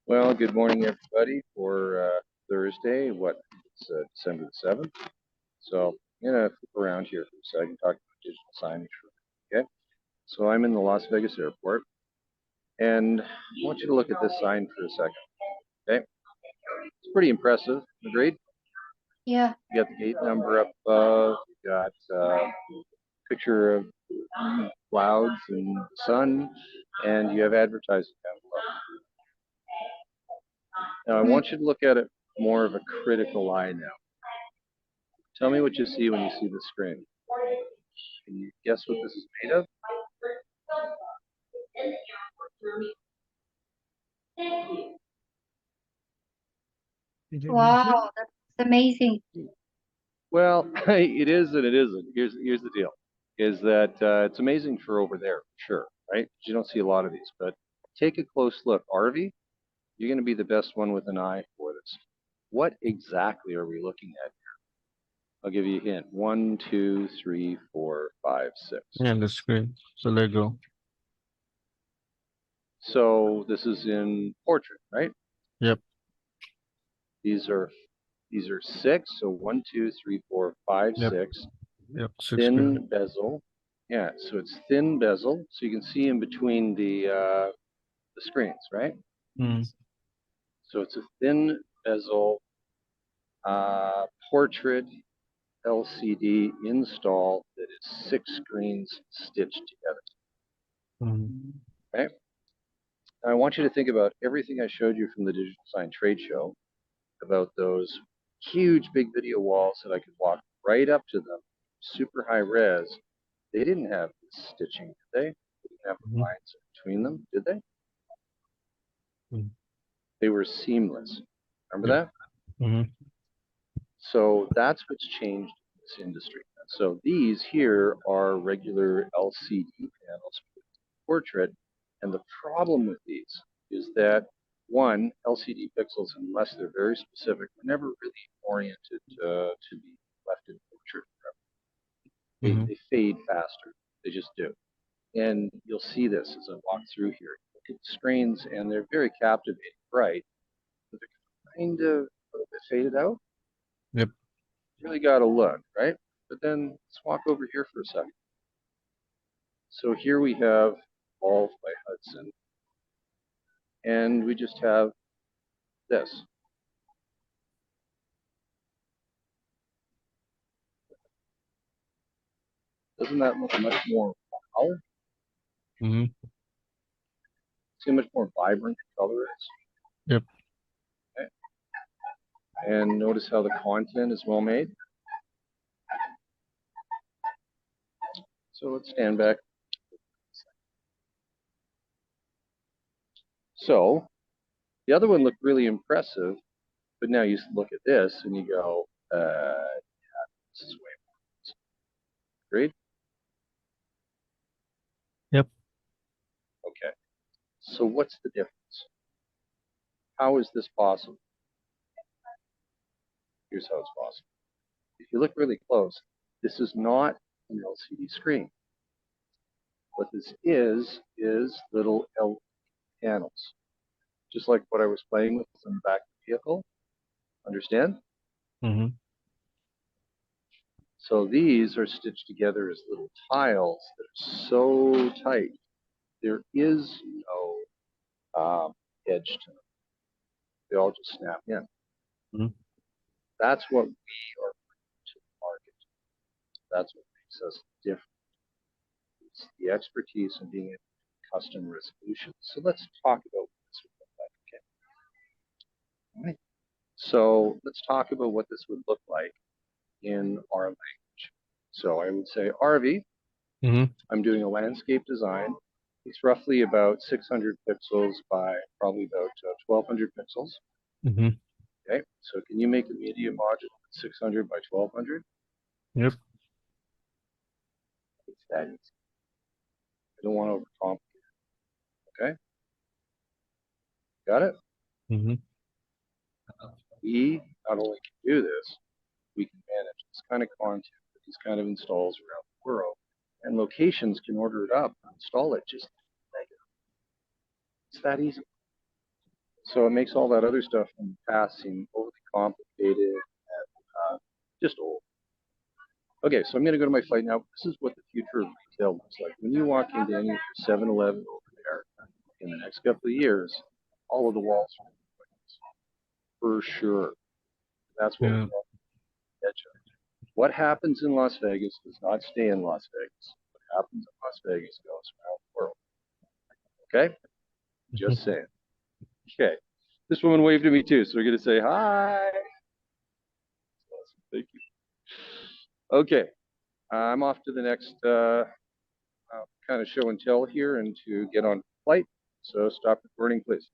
Well, good morning, everybody, for Thursday. It's December the 7th. So I'm going to flip around here for a second, talk about digital signage. Okay. So I'm in the Las Vegas airport, and I want you to look at this sign for a second. Okay. It's pretty impressive. Agreed? Yeah. You got the gate number up above. You got a picture of clouds and sun, and you have advertising down below. Now, I Mm. want you to look at it more of a critical eye now. Tell me what you see when you see the screen. Can you guess what this is made of? Wow, that's amazing. Well, it is and it isn't. Here's the deal: is that it's amazing for over there, sure, right? You don't see a lot of these, but take a close look. RV, you're going to be the best one with an eye for this. What exactly are we looking at here? I'll give you a hint. 1, 2, 3, 4, 5, 6. Yeah, that's great. So let go. So this is in portrait, right? Yep. These are 6. So 1, 2, 3, 4, 5, Yep. 6. Yep. 6 screen. Thin bezel. Yeah, so it's thin bezel, so you can see in between the screens, right? Mm. So it's a thin bezel portrait LCD install that is 6 screens stitched together. Mm. Okay. Now I want you to think about everything I showed you from the Digital Sign Trade Show about those huge big video walls that I could walk right up to them, super high res. They didn't have this stitching, did they? They didn't have Mm. lines between them, did they? Mm. They were seamless. Remember Yep. that? Mm-hmm. So that's what's changed in this industry. So these here are regular LCD panels with portrait, and the problem with these is that one, LCD pixels, unless they're very specific, are never really oriented to be left in portrait forever. Mm-hmm. They fade faster. They just do. And you'll see this as I walk through here. Look at the screens, and they're very captivating, bright, but they're kind of a little bit faded out. Yep. You really got to look, right? But then let's walk over here for a second. So here we have Evolve by Hudson, and we just have this. Doesn't that look much more wow? Mm-hmm. See how much more vibrant the color is? Yep. Okay. And notice how the content is well made. So let's stand back. So the other one looked really impressive, but now you look at this and you go, yeah, this is way more. Agreed? Yep. Okay. So what's the difference? How is this possible? Here's how it's possible. If you look really close, this is not an LCD screen. What this is little LED panels, just like what I was playing with in the back of the vehicle. Understand? Mm-hmm. So these are stitched together as little tiles that are so tight. There is no edge to them. They all just snap in. Mm-hmm. That's what we are bringing to the market. That's what makes us different. It's the expertise in being able to do custom resolutions. So let's talk about what this would look like. Okay. All right. So let's talk about what this would look like in our language. So I would say RV, Mm-hmm. I'm doing a landscape design. It's roughly about 600 pixels by probably about 1200 pixels. Mm-hmm. Okay, so can you make a media module 600 by 1200? Yep. It's that easy. I don't want to overcomplicate. Okay, got it? Mm-hmm. We not only can do this, we can manage this kind of content, these kind of installs around the world, and locations can order it up and install it just like it. It's that easy. So it makes all that other stuff in the past seem overly complicated and just old. Okay, so I'm going to go to my flight now. This is what the future of retail looks like. When you walk into any 7-Eleven over there in the next couple of years, all of the walls are for sure. That's what we're Yeah. on the edge of. What happens in Las Vegas does not stay in Las Vegas. What happens in Las Vegas goes around the world. Okay? Mhm. Just saying. Okay. This woman waved at me too, so we're going to say hi. Awesome. Thank you. Okay. I'm off to the next kind of show and tell here and to get on flight. So stop recording, please.